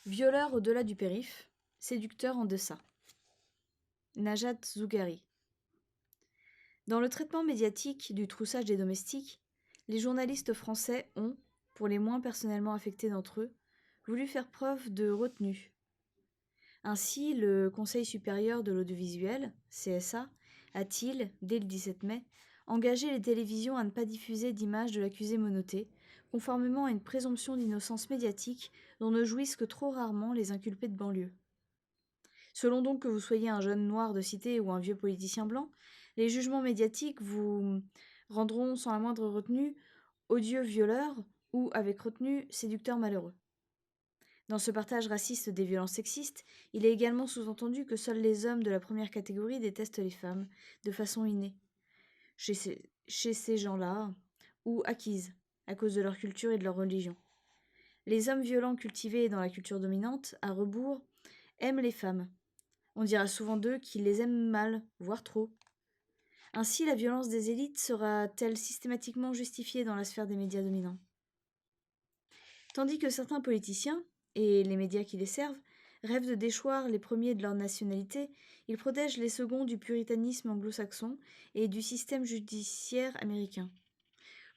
Violeur au-delà du périph', séducteur en deçà. Najat Zougari. Dans le traitement médiatique du troussage des domestiques, les journalistes français ont, pour les moins personnellement affectés d'entre eux, voulu faire preuve de retenue. Ainsi, le Conseil supérieur de l'audiovisuel, CSA, a-t-il, dès le 17 mai, engagé les télévisions à ne pas diffuser d'images de l'accusé menotté, conformément à une présomption d'innocence médiatique dont ne jouissent que trop rarement les inculpés de banlieue. Selon donc que vous soyez un jeune noir de cité ou un vieux politicien blanc, les jugements médiatiques vous rendront sans la moindre retenue odieux violeur ou, avec retenue, séducteur malheureux. Dans ce partage raciste des violences sexistes, il est également sous-entendu que seuls les hommes de la première catégorie détestent les femmes, de façon innée, chez ces gens-là, ou acquise, à cause de leur culture et de leur religion. Les hommes violents cultivés dans la culture dominante, à rebours, aiment les femmes. On dira souvent d'eux qu'ils les aiment mal, voire trop. Ainsi, la violence des élites sera-t-elle systématiquement justifiée dans la sphère des médias dominants? Tandis que certains politiciens, et les médias qui les servent, rêvent de déchoir les premiers de leur nationalité, ils protègent les seconds du puritanisme anglo-saxon et du système judiciaire américain.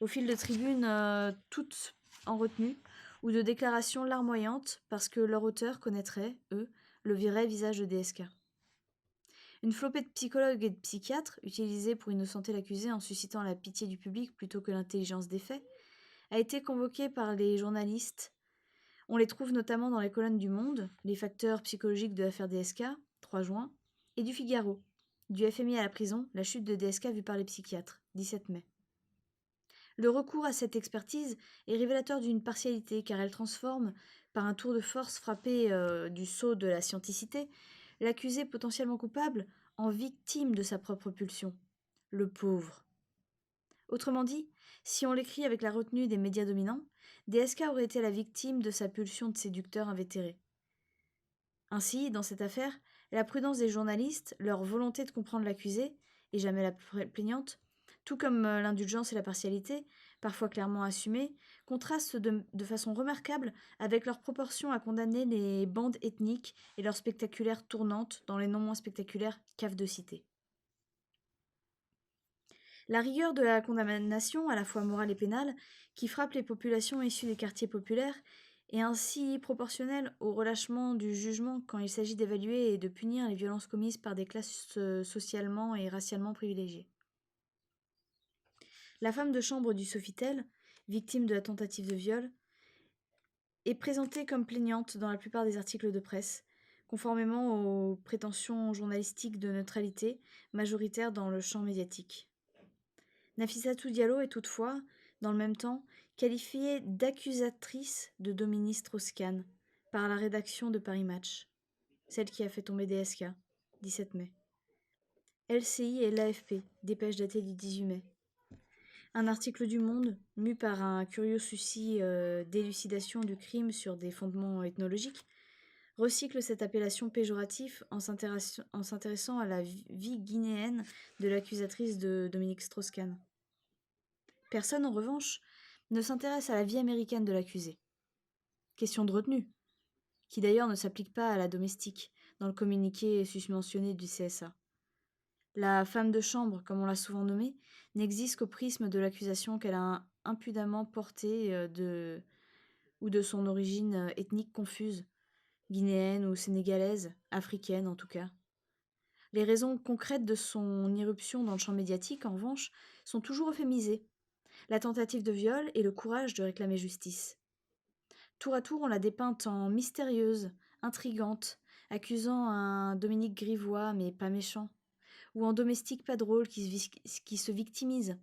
Au fil de tribunes toutes en retenue, ou de déclarations larmoyantes parce que leur auteur connaîtrait, eux, le vrai visage de DSK. Une flopée de psychologues et de psychiatres, utilisés pour innocenter l'accusé en suscitant la pitié du public plutôt que l'intelligence des faits, a été convoquée par les journalistes. On les trouve notamment dans les colonnes du Monde, les facteurs psychologiques de l'affaire DSK, 3 juin, et du Figaro, du FMI à la prison, la chute de DSK vue par les psychiatres, 17 mai. Le recours à cette expertise est révélateur d'une partialité car elle transforme, par un tour de force frappé du sceau de la scienticité, l'accusé potentiellement coupable en victime de sa propre pulsion, le pauvre. Autrement dit, si on l'écrit avec la retenue des médias dominants, DSK aurait été la victime de sa pulsion de séducteur invétéré. Ainsi, dans cette affaire, la prudence des journalistes, leur volonté de comprendre l'accusé, et jamais la plaignante, tout comme l'indulgence et la partialité, parfois clairement assumées, contrastent de façon remarquable avec leur proportion à condamner les bandes ethniques et leurs spectaculaires tournantes dans les non moins spectaculaires caves de cité. La rigueur de la condamnation, à la fois morale et pénale, qui frappe les populations issues des quartiers populaires, est ainsi proportionnelle au relâchement du jugement quand il s'agit d'évaluer et de punir les violences commises par des classes socialement et racialement privilégiées. La femme de chambre du Sofitel, victime de la tentative de viol, est présentée comme plaignante dans la plupart des articles de presse, conformément aux prétentions journalistiques de neutralité majoritaires dans le champ médiatique. Nafissatou Diallo est toutefois, dans le même temps, qualifiée d'accusatrice de Dominique Strauss-Kahn par la rédaction de Paris Match, celle qui a fait tomber DSK, 17 mai. LCI et l'AFP, dépêche datée du 18 mai. Un article du Monde, mu par un curieux souci d'élucidation du crime sur des fondements ethnologiques, recycle cette appellation péjorative en s'intéressant à la vie guinéenne de l'accusatrice de Dominique Strauss-Kahn. Personne, en revanche, ne s'intéresse à la vie américaine de l'accusé. Question de retenue, qui d'ailleurs ne s'applique pas à la domestique, dans le communiqué susmentionné du CSA. La femme de chambre, comme on l'a souvent nommée, n'existe qu'au prisme de l'accusation qu'elle a impudemment portée de son origine ethnique confuse, guinéenne ou sénégalaise, africaine en tout cas. Les raisons concrètes de son irruption dans le champ médiatique, en revanche, sont toujours euphémisées. La tentative de viol et le courage de réclamer justice. Tour à tour, on l'a dépeinte en mystérieuse, intrigante, accusant un Dominique grivois mais pas méchant, ou en domestique pas drôle qui se victimise.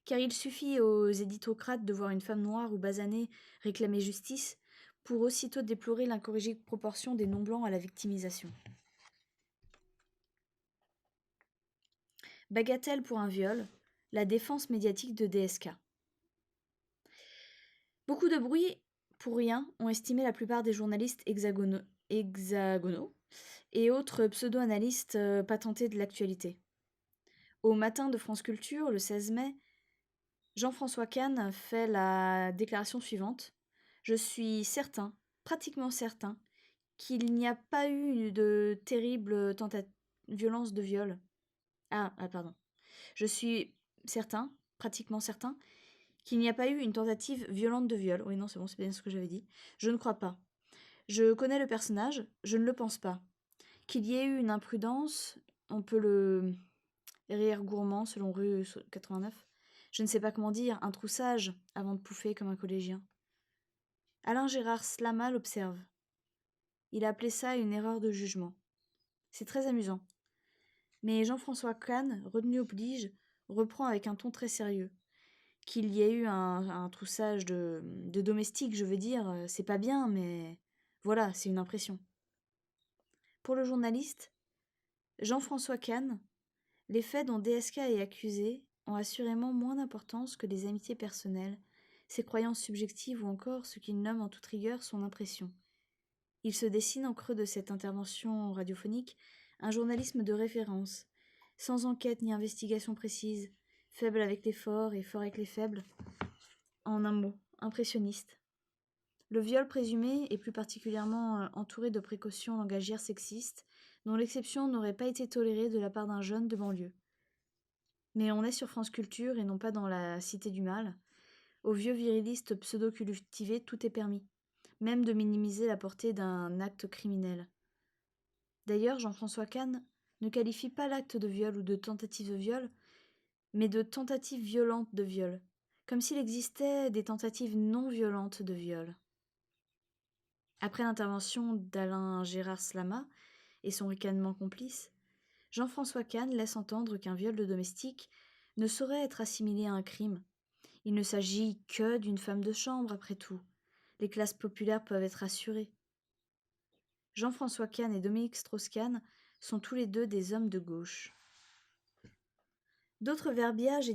Car il suffit aux éditocrates de voir une femme noire ou basanée réclamer justice pour aussitôt déplorer l'incorrigible proportion des non-blancs à la victimisation. Bagatelle pour un viol, la défense médiatique de DSK. Beaucoup de bruit pour rien, ont estimé la plupart des journalistes hexagonaux et autres pseudo-analystes patentés de l'actualité. Au matin de France Culture, le 16 mai, Jean-François Kahn fait la déclaration suivante. « Je suis certain pratiquement certain qu'il n'y a pas eu de terrible violence de viol. Pardon. Je suis pratiquement certain, qu'il n'y a pas eu une tentative violente de viol. Oui, non, c'est bon, c'est bien ce que j'avais dit. Je ne crois pas. Je connais le personnage, je ne le pense pas. Qu'il y ait eu une imprudence, on peut le rire gourmand selon rue 89. Je ne sais pas comment dire, un troussage avant de pouffer comme un collégien. Alain Gérard Slama l'observe. Il a appelé ça une erreur de jugement. C'est très amusant. Mais Jean-François Kahn, retenu oblige, reprend avec un ton très sérieux. Qu'il y ait eu un troussage de domestiques, je veux dire, c'est pas bien, mais voilà, c'est une impression. Pour le journaliste, Jean-François Kahn, les faits dont DSK est accusé ont assurément moins d'importance que les amitiés personnelles, ses croyances subjectives ou encore ce qu'il nomme en toute rigueur son impression. Il se dessine en creux de cette intervention radiophonique un journalisme de référence, sans enquête ni investigation précise, faible avec les forts et fort avec les faibles, en un mot, impressionniste. Le viol présumé est plus particulièrement entouré de précautions langagières sexistes, dont l'exception n'aurait pas été tolérée de la part d'un jeune de banlieue. Mais on est sur France Culture et non pas dans la Cité du Mal. Aux vieux virilistes pseudo-cultivés, tout est permis, même de minimiser la portée d'un acte criminel. D'ailleurs, Jean-François Kahn ne qualifie pas l'acte de viol ou de tentative de viol, mais de tentative violente de viol, comme s'il existait des tentatives non violentes de viol. Après l'intervention d'Alain Gérard Slama et son ricanement complice, Jean-François Kahn laisse entendre qu'un viol de domestique ne saurait être assimilé à un crime. Il ne s'agit que d'une femme de chambre, après tout. Les classes populaires peuvent être assurées. Jean-François Kahn et Dominique Strauss-Kahn sont tous les deux des hommes de gauche. D'autres verbiages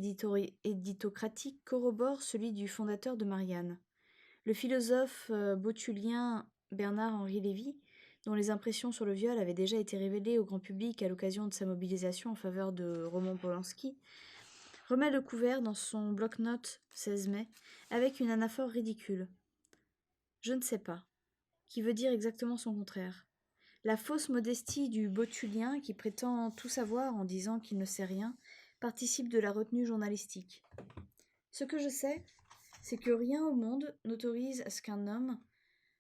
éditocratiques corroborent celui du fondateur de Marianne. Le philosophe botullien Bernard-Henri Lévy, dont les impressions sur le viol avaient déjà été révélées au grand public à l'occasion de sa mobilisation en faveur de Roman Polanski, remet le couvert dans son bloc-notes 16 mai avec une anaphore ridicule. Je ne sais pas, qui veut dire exactement son contraire. La fausse modestie du botullien qui prétend tout savoir en disant qu'il ne sait rien participe de la retenue journalistique. Ce que je sais, c'est que rien au monde n'autorise à ce qu'un homme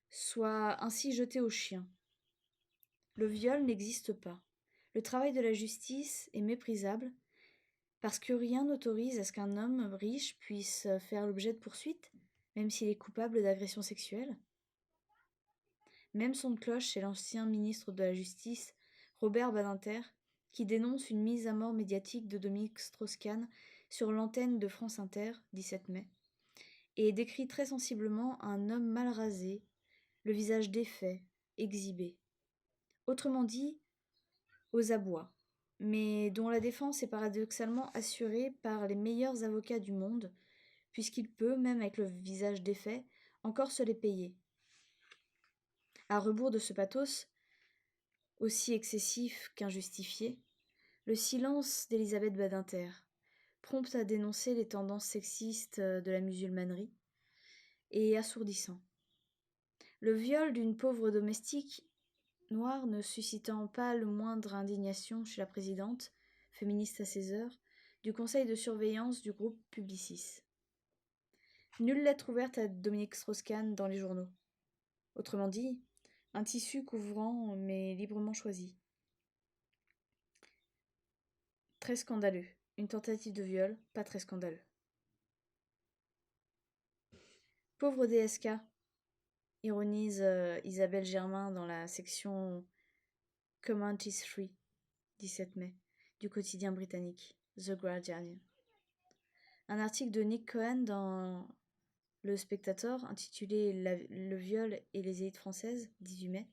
soit ainsi jeté aux chiens. Le viol n'existe pas. Le travail de la justice est méprisable parce que rien n'autorise à ce qu'un homme riche puisse faire l'objet de poursuites, même s'il est coupable d'agression sexuelle. Même son de cloche chez l'ancien ministre de la Justice, Robert Badinter, qui dénonce une mise à mort médiatique de Dominique Strauss-Kahn sur l'antenne de France Inter, 17 mai, et décrit très sensiblement un homme mal rasé, le visage défait, exhibé. Autrement dit, aux abois, mais dont la défense est paradoxalement assurée par les meilleurs avocats du monde, puisqu'il peut, même avec le visage défait, encore se les payer. À rebours de ce pathos, aussi excessif qu'injustifié, le silence d'Elisabeth Badinter, prompte à dénoncer les tendances sexistes de la musulmanerie, est assourdissant. Le viol d'une pauvre domestique noire ne suscitant pas le moindre indignation chez la présidente, féministe à ses heures, du conseil de surveillance du groupe Publicis. Nulle lettre ouverte à Dominique Strauss-Kahn dans les journaux. Autrement dit, un tissu couvrant mais librement choisi. Très scandaleux. Une tentative de viol, pas très scandaleux. Pauvre DSK, ironise Isabelle Germain dans la section Commentary 3, 17 mai, du quotidien britannique The Guardian. Un article de Nick Cohen dans Le Spectator, intitulé Le viol et les élites françaises, 18 mai,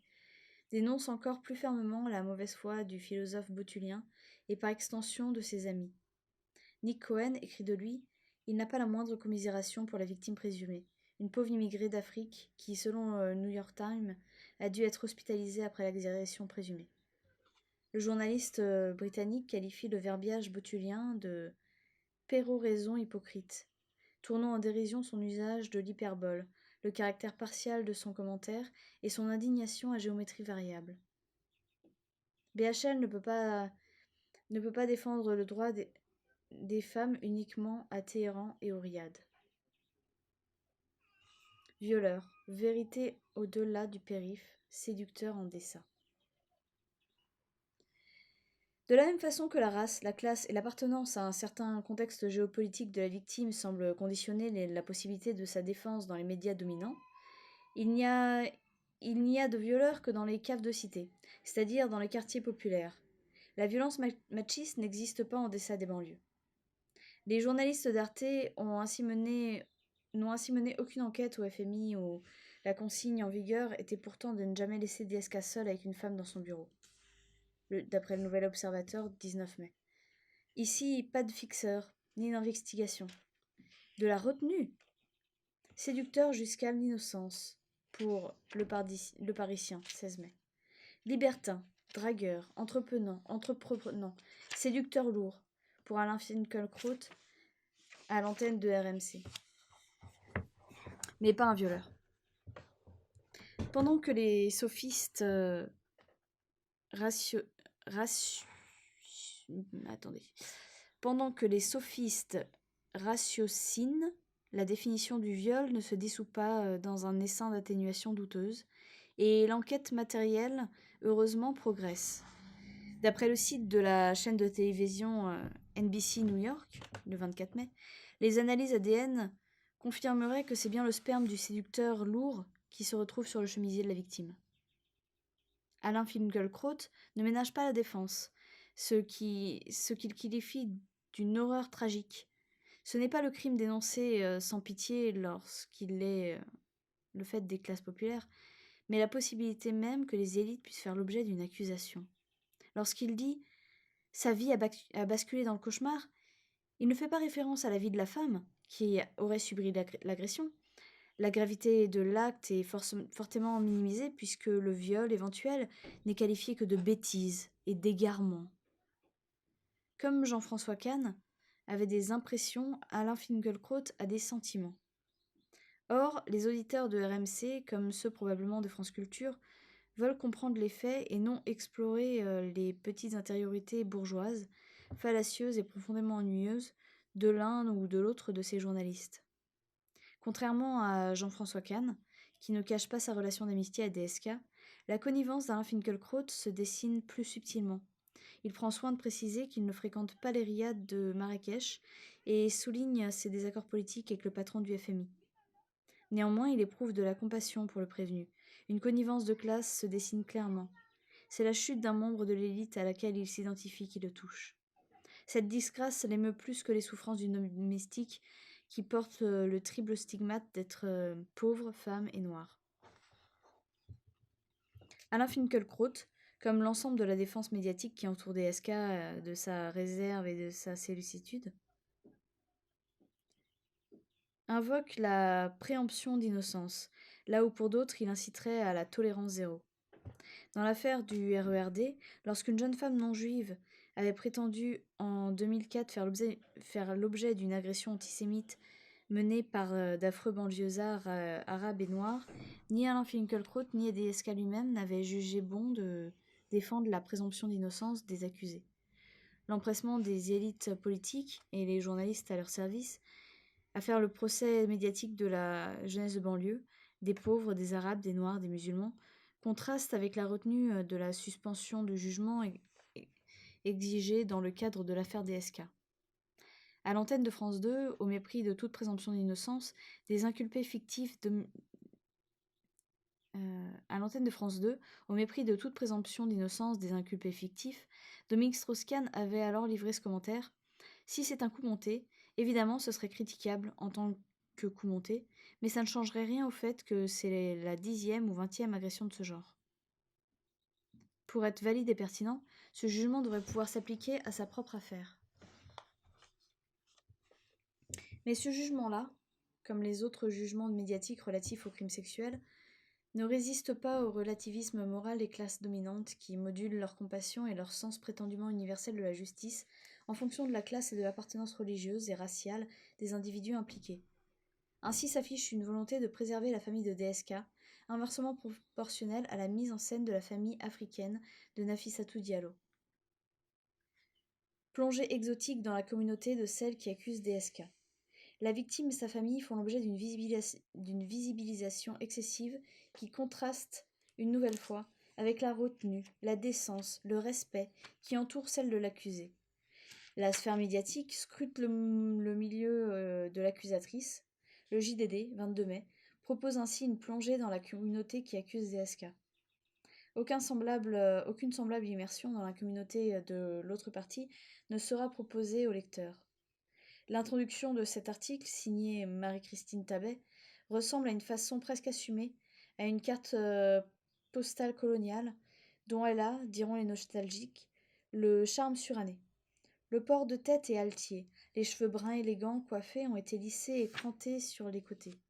dénonce encore plus fermement la mauvaise foi du philosophe botullien et par extension de ses amis. Nick Cohen écrit de lui « Il n'a pas la moindre commisération pour la victime présumée, une pauvre immigrée d'Afrique qui, selon New York Times, a dû être hospitalisée après l'agression présumée. » Le journaliste britannique qualifie le verbiage botullien de « péroraison hypocrite », tournant en dérision son usage de l'hyperbole, le caractère partial de son commentaire et son indignation à géométrie variable. BHL ne peut pas défendre le droit des femmes uniquement à Téhéran et au Riad. Violeur, vérité au-delà du périph', séducteur en dessin. De la même façon que la race, la classe et l'appartenance à un certain contexte géopolitique de la victime semblent conditionner la possibilité de sa défense dans les médias dominants, il n'y a de violeurs que dans les caves de cité, c'est-à-dire dans les quartiers populaires. La violence machiste n'existe pas en deçà des banlieues. Les journalistes d'Arte n'ont ainsi mené aucune enquête au FMI où la consigne en vigueur était pourtant de ne jamais laisser DSK seul avec une femme dans son bureau. D'après le Nouvel Observateur, 19 mai. Ici, pas de fixeur, ni d'investigation. De la retenue. Séducteur jusqu'à l'innocence, pour le Parisien, 16 mai. Libertin, dragueur, entreprenant, séducteur lourd, pour Alain Finkielkraut, à l'antenne de RMC. Mais pas un violeur. Pendant que les sophistes ratiocinent, la définition du viol ne se dissout pas dans un essaim d'atténuation douteuse, et l'enquête matérielle, heureusement, progresse. D'après le site de la chaîne de télévision NBC New York, le 24 mai, les analyses ADN confirmeraient que c'est bien le sperme du séducteur lourd qui se retrouve sur le chemisier de la victime. Alain Finkielkraut ne ménage pas la défense, ce qu'il qualifie d'une horreur tragique. Ce n'est pas le crime dénoncé sans pitié lorsqu'il est le fait des classes populaires, mais la possibilité même que les élites puissent faire l'objet d'une accusation. Lorsqu'il dit « sa vie a basculé dans le cauchemar », il ne fait pas référence à la vie de la femme qui aurait subi l'agression. La gravité de l'acte est fortement minimisée puisque le viol éventuel n'est qualifié que de bêtise et d'égarement. Comme Jean-François Kahn avait des impressions, Alain Finkielkraut a des sentiments. Or, les auditeurs de RMC, comme ceux probablement de France Culture, veulent comprendre les faits et non explorer les petites intériorités bourgeoises, fallacieuses et profondément ennuyeuses de l'un ou de l'autre de ces journalistes. Contrairement à Jean-François Kahn, qui ne cache pas sa relation d'amitié à DSK, la connivence d'Alain Finkielkraut se dessine plus subtilement. Il prend soin de préciser qu'il ne fréquente pas les riads de Marrakech et souligne ses désaccords politiques avec le patron du FMI. Néanmoins, il éprouve de la compassion pour le prévenu. Une connivence de classe se dessine clairement. C'est la chute d'un membre de l'élite à laquelle il s'identifie qui le touche. Cette disgrâce l'émeut plus que les souffrances du domestique qui porte le triple stigmate d'être pauvre, femme et noire. Alain Finkielkraut, comme l'ensemble de la défense médiatique qui entoure DSK, de sa réserve et de sa séleucitude, invoque la préemption d'innocence, là où pour d'autres il inciterait à la tolérance zéro. Dans l'affaire du RERD, lorsqu'une jeune femme non-juive avait prétendu en 2004 faire l'objet d'une agression antisémite menée par d'affreux banlieusards arabes et noirs, ni Alain Finkielkraut ni DSK lui-même n'avaient jugé bon de défendre la présomption d'innocence des accusés. L'empressement des élites politiques et les journalistes à leur service à faire le procès médiatique de la jeunesse de banlieue, des pauvres, des arabes, des noirs, des musulmans, contraste avec la retenue de la suspension de jugement exigée dans le cadre de l'affaire DSK. À l'antenne de France 2, au mépris de toute présomption d'innocence, des inculpés fictifs Dominique Strauss-Kahn avait alors livré ce commentaire : « Si c'est un coup monté, évidemment ce serait critiquable en tant que coup monté, mais ça ne changerait rien au fait que c'est la 10e ou 20e agression de ce genre. » Pour être valide et pertinent, ce jugement devrait pouvoir s'appliquer à sa propre affaire. Mais ce jugement-là, comme les autres jugements médiatiques relatifs aux crimes sexuels, ne résiste pas au relativisme moral des classes dominantes qui modulent leur compassion et leur sens prétendument universel de la justice en fonction de la classe et de l'appartenance religieuse et raciale des individus impliqués. Ainsi s'affiche une volonté de préserver la famille de DSK, inversement proportionnelle à la mise en scène de la famille africaine de Nafissatou Diallo. Plongée exotique dans la communauté de celles qui accusent DSK. La victime et sa famille font l'objet d'une visibilisation excessive qui contraste, une nouvelle fois, avec la retenue, la décence, le respect qui entoure celle de l'accusé. La sphère médiatique scrute le milieu de l'accusatrice. Le JDD, 22 mai, propose ainsi une plongée dans la communauté qui accuse DSK. Aucune semblable immersion dans la communauté de l'autre partie ne sera proposée au lecteur. L'introduction de cet article, signé Marie-Christine Tabet, ressemble à une façon presque assumée à une carte postale coloniale dont elle a, diront les nostalgiques, le charme suranné. Le port de tête est altier, les cheveux bruns élégants coiffés ont été lissés et crantés sur les côtés.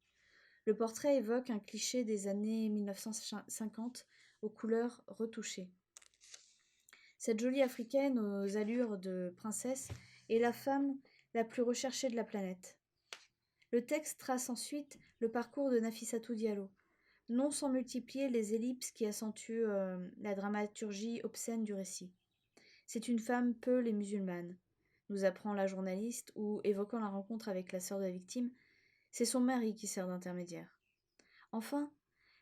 Le portrait évoque un cliché des années 1950 aux couleurs retouchées. Cette jolie africaine aux allures de princesse est la femme la plus recherchée de la planète. Le texte trace ensuite le parcours de Nafissatou Diallo, non sans multiplier les ellipses qui accentuent la dramaturgie obscène du récit. C'est une femme peule et musulmane, nous apprend la journaliste, ou, évoquant la rencontre avec la sœur de la victime, c'est son mari qui sert d'intermédiaire. Enfin,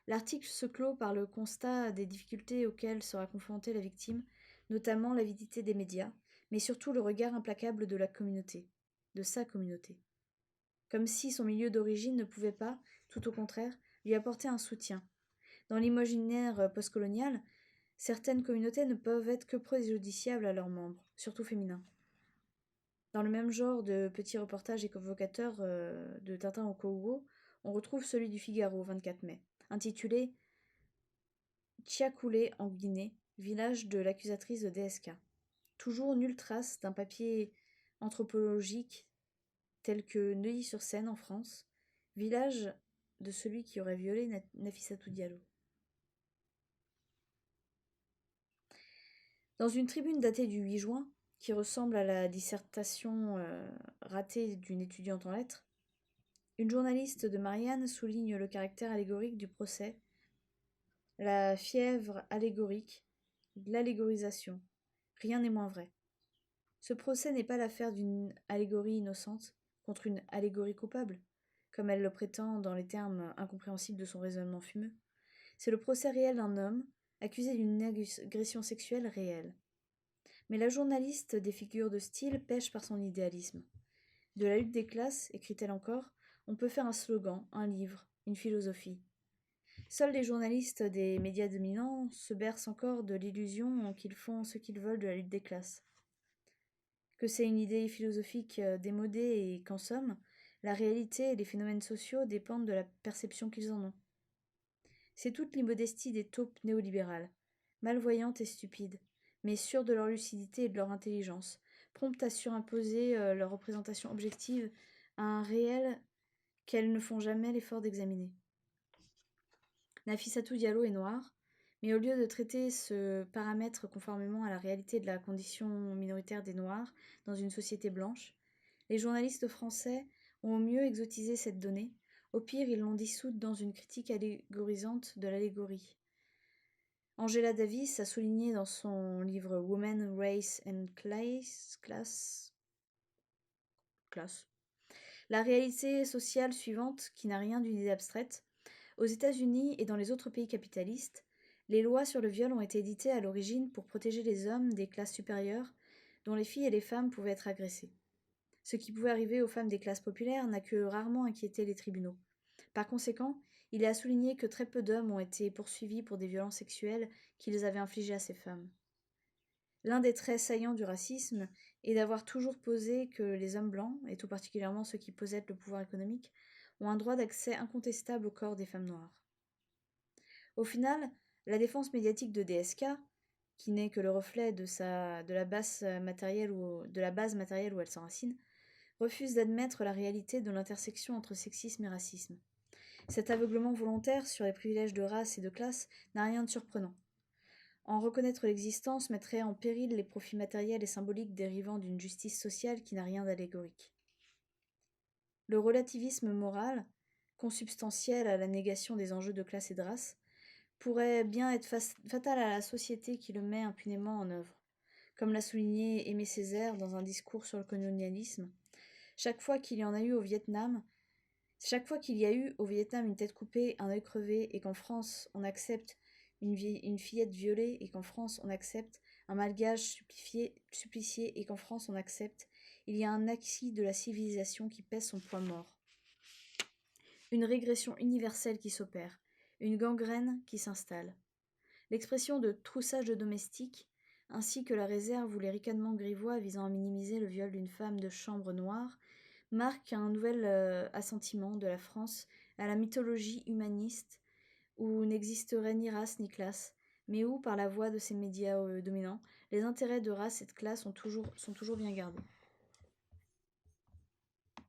l'article se clôt par le constat des difficultés auxquelles sera confrontée la victime, notamment l'avidité des médias, mais surtout le regard implacable de la communauté, de sa communauté. Comme si son milieu d'origine ne pouvait pas, tout au contraire, lui apporter un soutien. Dans l'imaginaire postcolonial, certaines communautés ne peuvent être que préjudiciables à leurs membres, surtout féminins. Dans le même genre de petits reportages évocateurs de Tintin au Congo, on retrouve celui du Figaro, 24 mai, intitulé « Tiakoulé en Guinée, village de l'accusatrice de DSK ». Toujours nulle trace d'un papier anthropologique tel que Neuilly-sur-Seine en France, village de celui qui aurait violé Nafissatou Diallo. Dans une tribune datée du 8 juin, qui ressemble à la dissertation ratée d'une étudiante en lettres, une journaliste de Marianne souligne le caractère allégorique du procès, la fièvre allégorique, l'allégorisation. Rien n'est moins vrai. Ce procès n'est pas l'affaire d'une allégorie innocente contre une allégorie coupable, comme elle le prétend dans les termes incompréhensibles de son raisonnement fumeux. C'est le procès réel d'un homme accusé d'une agression sexuelle réelle. Mais la journaliste des figures de style pêche par son idéalisme. De la lutte des classes, écrit-elle encore, on peut faire un slogan, un livre, une philosophie. Seuls les journalistes des médias dominants se bercent encore de l'illusion qu'ils font ce qu'ils veulent de la lutte des classes. Que c'est une idée philosophique démodée et qu'en somme, la réalité et les phénomènes sociaux dépendent de la perception qu'ils en ont. C'est toute l'immodestie des taupes néolibérales, malvoyantes et stupides, mais sûres de leur lucidité et de leur intelligence, promptes à surimposer leur représentation objective à un réel qu'elles ne font jamais l'effort d'examiner. Nafissatou Diallo est noire, mais au lieu de traiter ce paramètre conformément à la réalité de la condition minoritaire des Noirs dans une société blanche, les journalistes français ont au mieux exotisé cette donnée, au pire ils l'ont dissoute dans une critique allégorisante de l'allégorie. Angela Davis a souligné dans son livre Women, Race and Class la réalité sociale suivante qui n'a rien d'une idée abstraite. Aux États-Unis et dans les autres pays capitalistes, les lois sur le viol ont été éditées à l'origine pour protéger les hommes des classes supérieures dont les filles et les femmes pouvaient être agressées. Ce qui pouvait arriver aux femmes des classes populaires n'a que rarement inquiété les tribunaux. Par conséquent, il est à souligner que très peu d'hommes ont été poursuivis pour des violences sexuelles qu'ils avaient infligées à ces femmes. L'un des traits saillants du racisme est d'avoir toujours posé que les hommes blancs, et tout particulièrement ceux qui possèdent le pouvoir économique, ont un droit d'accès incontestable au corps des femmes noires. Au final, la défense médiatique de DSK, qui n'est que le reflet de la base matérielle où elle s'enracine, refuse d'admettre la réalité de l'intersection entre sexisme et racisme. Cet aveuglement volontaire sur les privilèges de race et de classe n'a rien de surprenant. En reconnaître l'existence mettrait en péril les profits matériels et symboliques dérivant d'une justice sociale qui n'a rien d'allégorique. Le relativisme moral, consubstantielle à la négation des enjeux de classe et de race, pourrait bien être fatal à la société qui le met impunément en œuvre. Comme l'a souligné Aimé Césaire dans un discours sur le colonialisme, chaque fois qu'il y a eu au Vietnam une tête coupée, un œil crevé, et qu'en France on accepte une fillette violée, et qu'en France on accepte un malgache supplicié, et qu'en France on accepte, il y a un acquis de la civilisation qui pèse son poids mort. Une régression universelle qui s'opère, une gangrène qui s'installe. L'expression de troussage de domestiques, ainsi que la réserve ou les ricanements grivois visant à minimiser le viol d'une femme de chambre noire, marque un nouvel assentiment de la France à la mythologie humaniste où n'existerait ni race ni classe, mais où, par la voie de ces médias dominants, les intérêts de race et de classe sont toujours bien gardés.